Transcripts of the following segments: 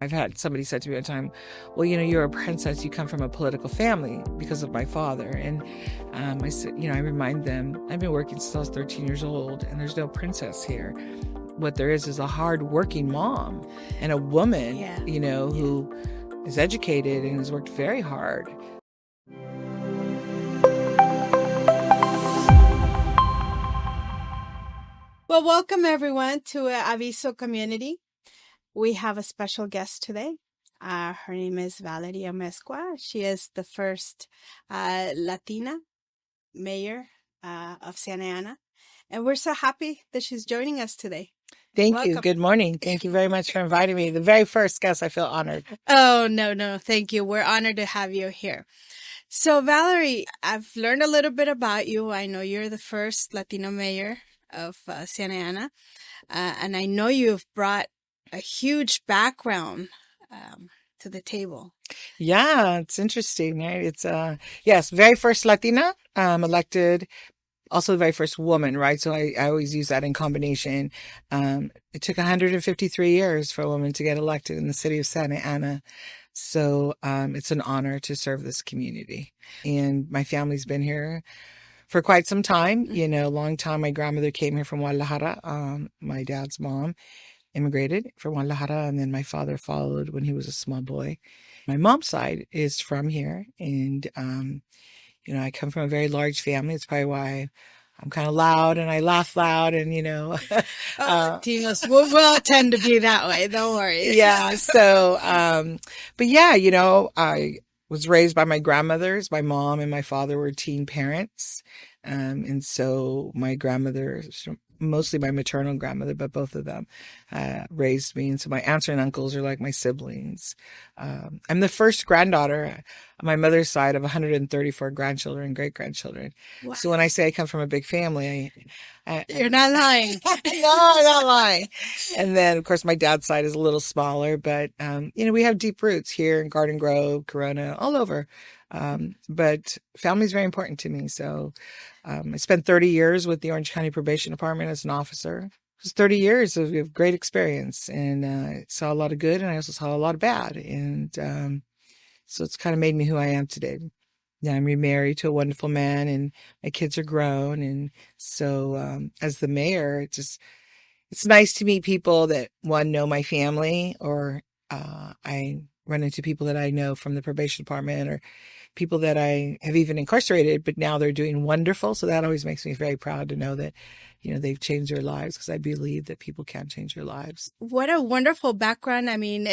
I've had somebody said to me one time, well, you're a princess. You come from a political family because of my father. And I said, I remind them, I've been working since I was 13 years old, and there's no princess here. What there is a hard-working mom and a woman, who is educated and has worked very hard. Well, welcome everyone to Aviso community. We have a special guest today. Her name is Valerie Amezcua. She is the first Latina mayor of Santa Ana. And we're so happy that she's joining us today. Thank you. Good morning. Thank you very much for inviting me. The very first guest, I feel honored. Oh, no. Thank you. We're honored to have you here. So, Valerie, I've learned a little bit about you. I know you're the first Latino mayor of Santa Ana. And I know you've brought a huge background to the table. Yeah, it's interesting, right? It's yes, very first Latina elected, also the very first woman, right? So I always use that in combination. It took 153 years for a woman to get elected in the city of Santa Ana. So it's an honor to serve this community. And my family's been here for quite some time, a long time. My grandmother came here from Guadalajara. My dad's mom immigrated from Guadalajara, and then my father followed when he was a small boy. My mom's side is from here, and I come from a very large family. It's probably why I'm kind of loud and I laugh loud, and Latinos will tend to be that way. Don't worry. Yeah. So, but yeah, I was raised by my grandmothers. My mom and my father were teen parents, and so my grandmother, mostly my maternal grandmother, but both of them raised me. And so my aunts and uncles are like my siblings. I'm the first granddaughter on my mother's side of 134 grandchildren and great-grandchildren. Wow. So when I say I come from a big family, you're not lying. No, I'm not lying. And then, of course, my dad's side is a little smaller, but, we have deep roots here in Garden Grove, Corona, all over. But family is very important to me. So I spent 30 years with the Orange County Probation Department as an officer. It was 30 years of great experience, and I saw a lot of good, and I also saw a lot of bad. And so it's kind of made me who I am today. Yeah, I'm remarried to a wonderful man, and my kids are grown. And so as the mayor, it's nice to meet people that, one, know my family, or I run into people that I know from the probation department, or people that I have even incarcerated, but now they're doing wonderful. So that always makes me very proud to know that, they've changed their lives, because I believe that people can change their lives. What a wonderful background. I mean,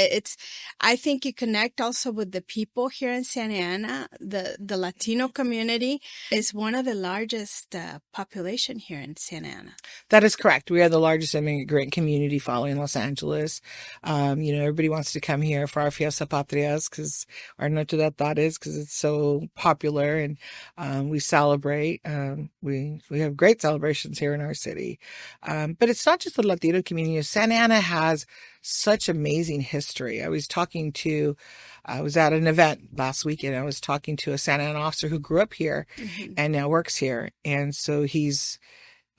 I think you connect also with the people here in Santa Ana. The Latino community is one of the largest population here in Santa Ana. That is correct. We are the largest immigrant community following Los Angeles. Everybody wants to come here for our Fiesta Patrias, because our Noche de Tardes, because it's so popular, and we celebrate. We have great celebrations here in our city. But it's not just the Latino community. Santa Ana has such amazing history. I was at an event last weekend. I was talking to a Santa Ana officer who grew up here and now works here. And so he's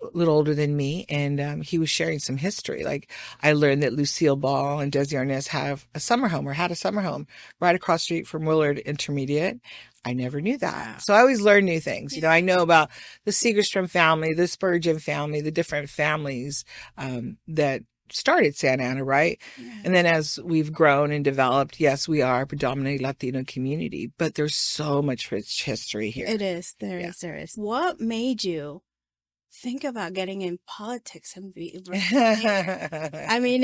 a little older than me, and he was sharing some history. Like, I learned that Lucille Ball and Desi Arnaz had a summer home right across the street from Willard Intermediate. I never knew that. So I always learn new things. I know about the Segerstrom family, the Spurgeon family, the different families that started Santa Ana, right? Yeah. And then as we've grown and developed, yes, we are a predominantly Latino community, but there's so much rich history here. It is. There is. What made you think about getting in politics and be? I mean,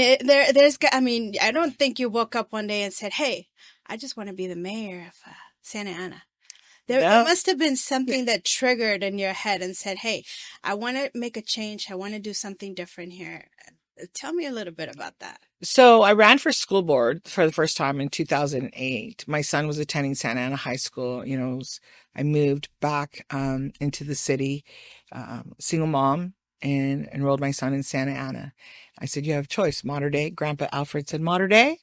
I don't think you woke up one day and said, "Hey, I just want to be the mayor of Santa Ana." There must have been something that triggered in your head and said, "Hey, I want to make a change. I want to do something different here." Tell me a little bit about that. So I ran for school board for the first time in 2008. My son was attending Santa Ana High School. I moved back into the city, single mom, and enrolled my son in Santa Ana. I said, "You have a choice, Mater Dei." Grandpa Alfred said, "Mater Dei,"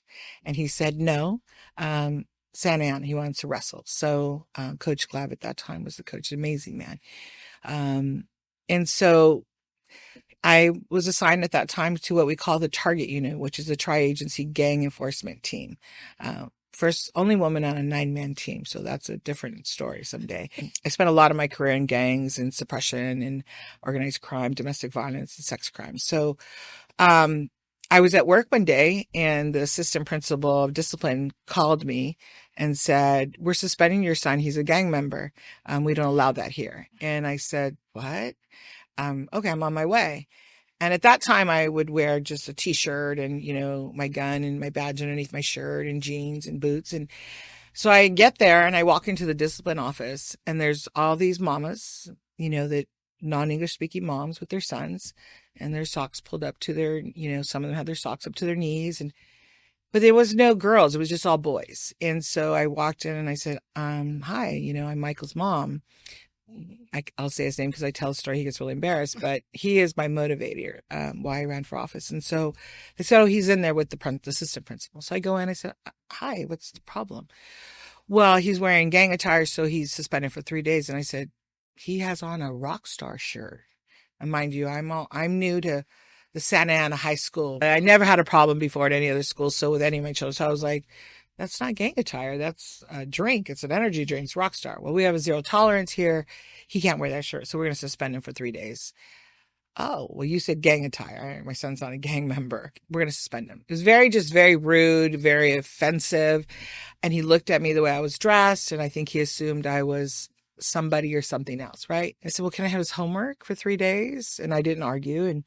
and he said, "No, Santa Ana." He wanted to wrestle. So Coach Glab at that time was the coach, amazing man. And so I was assigned at that time to what we call the target unit, which is a tri-agency gang enforcement team. First, only woman on a 9-man team. So that's a different story someday. I spent a lot of my career in gangs and suppression and organized crime, domestic violence, and sex crimes. So, I was at work one day and the assistant principal of discipline called me and said, "We're suspending your son. He's a gang member. We don't allow that here." And I said, "What?" Okay, I'm on my way. And at that time, I would wear just a t-shirt and, my gun and my badge underneath my shirt and jeans and boots. And so I get there and I walk into the discipline office and there's all these mamas, that non-English speaking moms with their sons and their socks pulled up to their, some of them had their socks up to their knees. But there was no girls. It was just all boys. And so I walked in and I said, "Hi, I'm Michael's mom." I'll say his name because I tell a story. He gets really embarrassed, but he is my motivator, why I ran for office. And so they said, "Oh, he's in there with the assistant principal." So I go in, I said, "Hi, what's the problem?" "Well, he's wearing gang attire, so he's suspended for 3 days." And I said, "He has on a rock star shirt." And mind you, I'm new to the Santa Ana High School. I never had a problem before at any other school. So with any of my children, so I was like, "That's not gang attire. That's a drink. It's an energy drink. It's Rockstar." "Well, we have a zero tolerance here. He can't wear that shirt. So we're going to suspend him for 3 days." "Oh, well, you said gang attire. My son's not a gang member. We're going to suspend him." It was very rude, very offensive. And he looked at me the way I was dressed. And I think he assumed I was somebody or something else. Right. I said, "Well, can I have his homework for 3 days?" And I didn't argue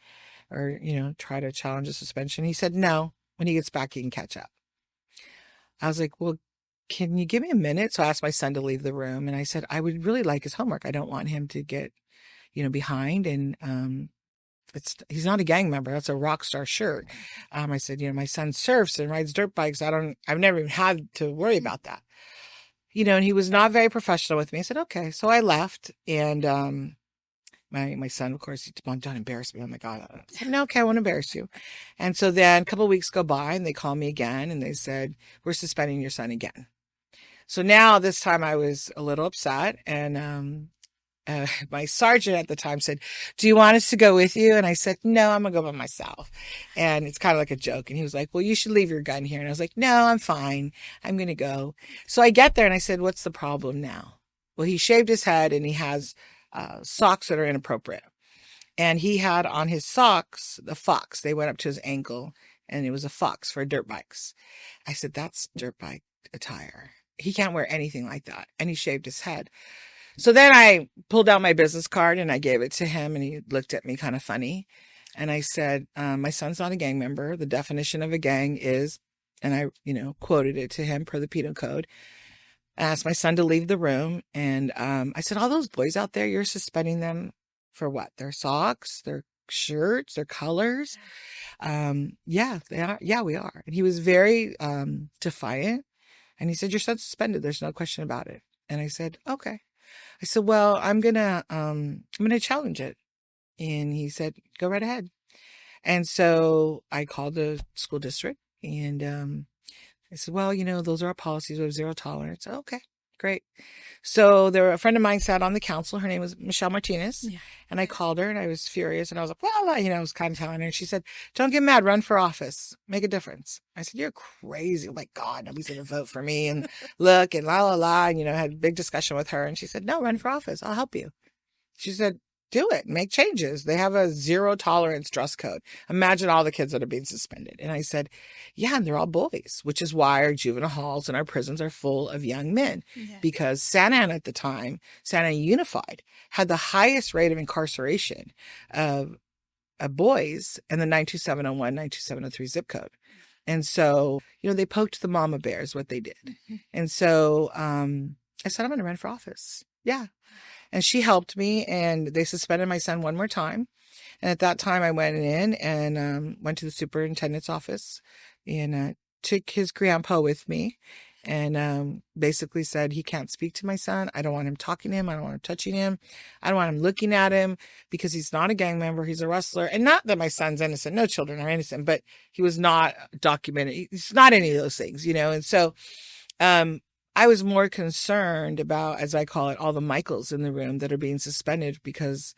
or try to challenge the suspension. He said, "No, when he gets back, he can catch up." I was like, "Well, can you give me a minute?" So I asked my son to leave the room and I said, "I would really like his homework. I don't want him to get, behind. And, he's not a gang member. That's a rock star shirt." I said, "My son surfs and rides dirt bikes. I've never even had to worry about that." And he was not very professional with me. I said, "Okay." So I left and, my son, of course, don't embarrass me. Oh my God. I said, "No, okay, I won't embarrass you." And so then a couple of weeks go by and they call me again and they said, "We're suspending your son again." So now this time I was a little upset and, my sergeant at the time said, "Do you want us to go with you?" And I said, "No, I'm gonna go by myself." And it's kind of like a joke. And he was like, "Well, you should leave your gun here." And I was like, "No, I'm fine. I'm going to go." So I get there and I said, "What's the problem now?" Well, he shaved his head and he has socks that are inappropriate. And he had on his socks, the fox, they went up to his ankle and it was a fox for dirt bikes. I said, "That's dirt bike attire. He can't wear anything like that." And he shaved his head. So then I pulled out my business card and I gave it to him and he looked at me kind of funny. And I said, "My son's not a gang member. The definition of a gang is," and I, quoted it to him per the penal code. I asked my son to leave the room. And I said, "All those boys out there, you're suspending them for what? Their socks, their shirts, their colors?" "Yeah, they are. Yeah, we are." And he was very defiant. And he said, "Your son's suspended. There's no question about it." And I said, "Okay." I said, "Well, I'm gonna challenge it." And he said, "Go right ahead." And so I called the school district and I said, "Well, those are our policies. We have zero tolerance." "Okay, great." So a friend of mine sat on the council. Her name was Michelle Martinez. Yeah. And I called her and I was furious. And I was like, "Well," I was kind of telling her. And she said, "Don't get mad. Run for office. Make a difference." I said, "You're crazy. Oh my God, nobody's going to vote for me. And look and la, la, la." And, I had a big discussion with her. And she said, "No, run for office. I'll help you." She said, "Do it. Make changes. They have a zero tolerance dress code. Imagine all the kids that are being suspended." And I said, "Yeah, and they're all boys," which is why our juvenile halls and our prisons are full of young men. Yeah. Because Santa Ana at the time, Santa Ana Unified, had the highest rate of incarceration of boys in the 92701, 92703 zip code. And so, they poked the mama bears, what they did. Mm-hmm. And so I said, "I'm going to run for office." Yeah. And she helped me and they suspended my son one more time. And at that time I went in and went to the superintendent's office and took his grandpa with me and basically said, "He can't speak to my son. I don't want him talking to him. I don't want him touching him. I don't want him looking at him because he's not a gang member. He's a wrestler." And not that my son's innocent. No children are innocent, but he was not documented. He's not any of those things, And so, I was more concerned about, as I call it, all the Michaels in the room that are being suspended because,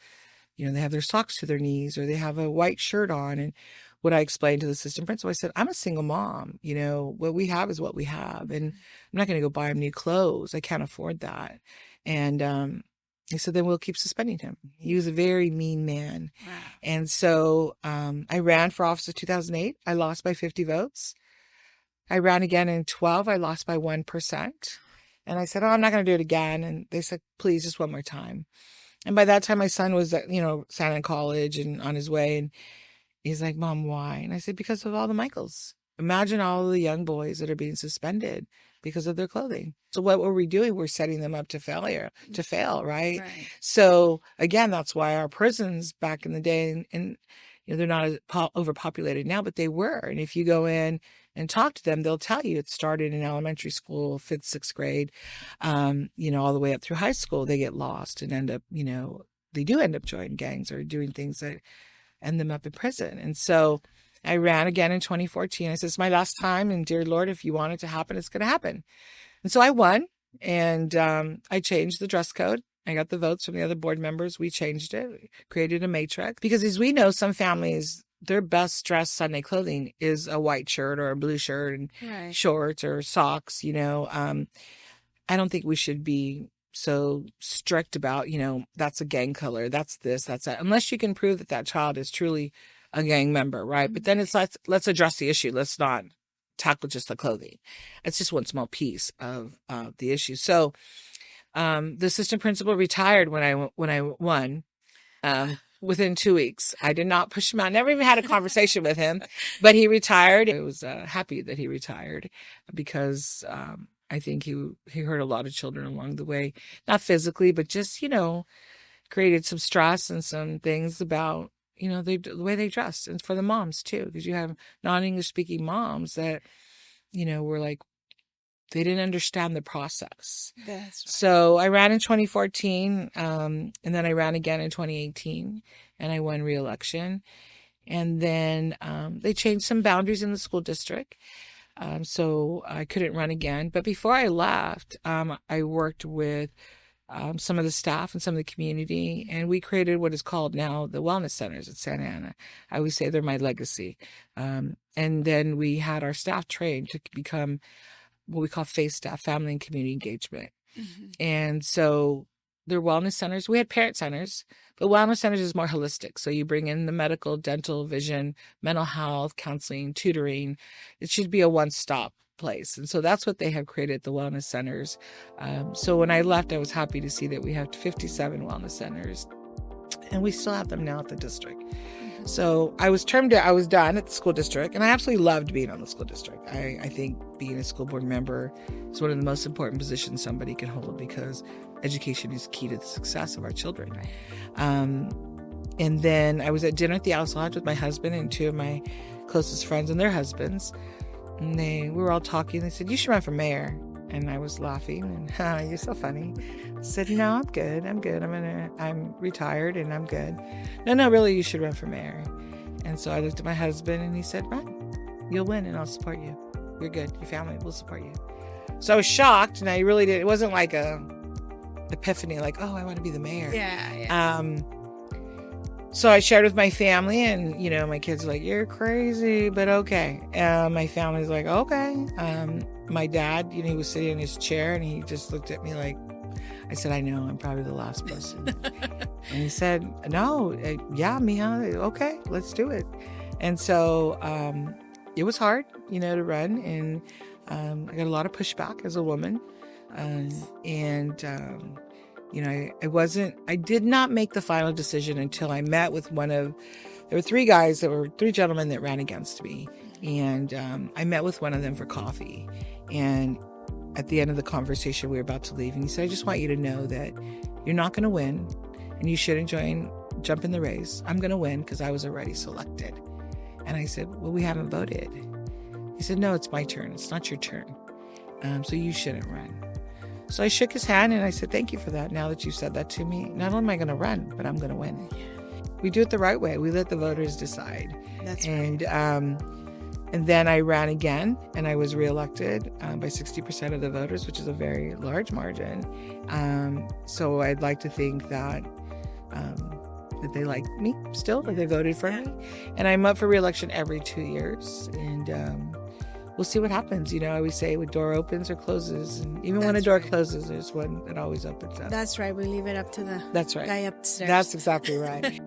they have their socks to their knees, or they have a white shirt on. And what I explained to the assistant principal, I said, I'm a single mom. What we have is what we have. And I'm not going to go buy him new clothes. I can't afford that. And he said, then we'll keep suspending him. He was a very mean man. Wow. And so I ran for office in 2008. I lost by 50 votes. I ran again in 12. I lost by 1%. And I said, I'm not going to do it again. And they said, please, just one more time. And by that time, my son was, signed in college and on his way. And he's like, Mom, why? And I said, because of all the Michaels. Imagine all the young boys that are being suspended because of their clothing. So what were we doing? We're setting them up to fail, right? Right. So again, that's why our prisons back in the day, and they're not as overpopulated now, but they were. And if you go in and talk to them, they'll tell you it started in elementary school, 5th, 6th grade, all the way up through high school. They get lost and end up, they do end up joining gangs or doing things that end them up in prison. And so I ran again in 2014. I said, it's my last time. And dear Lord, if you want it to happen, it's going to happen. And so I won, and I changed the dress code. I got the votes from the other board members. We changed it, created a matrix. Because as we know, some families, their best dressed Sunday clothing is a white shirt or a blue shirt and Right. shorts or socks. I don't think we should be so strict about, that's a gang color, that's this, that's that, unless you can prove that that child is truly a gang member, right? But then it's let's address the issue. Let's not tackle just the clothing. It's just one small piece of the issue. So the assistant principal retired when I won. Within 2 weeks, I did not push him out. Never even had a conversation with him, but he retired. I was happy that he retired because I think he hurt a lot of children along the way, not physically, but just created some stress and some things about the way they dressed, and for the moms too, because you have non-English speaking moms that were like, they didn't understand the process. That's right. So I ran in 2014, and then I ran again in 2018, and I won re-election. And then they changed some boundaries in the school district, so I couldn't run again. But before I left, I worked with some of the staff and some of the community, and we created what is called now the wellness centers at Santa Ana. I always say they're my legacy. And then we had our staff trained to become what we call FACE staff, family and community engagement. Mm-hmm. And so they're wellness centers. We had parent centers, but wellness centers is more holistic. So you bring in the medical, dental, vision, mental health, counseling, tutoring. It should be a one-stop place. And so that's what they have created, the wellness centers. So when I left, I was happy to see that we have 57 wellness centers, and we still have them now at the district. So I was done at the school district, and I absolutely loved being on the school district. I think being a school board member is one of the most important positions somebody can hold, because education is key to the success of our children. And then I was at dinner at the House Lodge with my husband and two of my closest friends and their husbands. And we were all talking. They said, you should run for mayor. And I was laughing, and you're so funny. I said, no, I'm good. I'm retired and I'm good. No, really, you should run for mayor. And so I looked at my husband, and he said, run, you'll win, and I'll support you. You're good. Your family will support you. So I was shocked, and I really did. It wasn't like a epiphany, like, oh, I want to be the mayor. Yeah. So I shared with my family, and, my kids were like, you're crazy, but okay. My family's like, okay. My dad, he was sitting in his chair, and he just looked at me like, I said, I know, I'm probably the last person. And he said, no, yeah, Mija, okay, let's do it. And so it was hard, to run, and I got a lot of pushback as a woman. I did not make the final decision until I met with there were three gentlemen that ran against me. And I met with one of them for coffee. And at the end of the conversation, we were about to leave. And he said, I just want you to know that you're not going to win, and you shouldn't jump in the race. I'm going to win because I was already selected. And I said, well, we haven't voted. He said, no, it's my turn. It's not your turn. So you shouldn't run. So I shook his hand, and I said, thank you for that. Now that you said that to me, not only am I going to run, but I'm going to win. We do it the right way. We let the voters decide. That's right. And then I ran again, and I was reelected by 60% of the voters, which is a very large margin. So I'd like to think that that they like me still, that they voted for me. And I'm up for re-election every 2 years. And we'll see what happens. I always say when door opens or closes. And even when a door closes, there's one that always opens up. That's right. We leave it up to the That's right. guy upstairs. That's exactly right.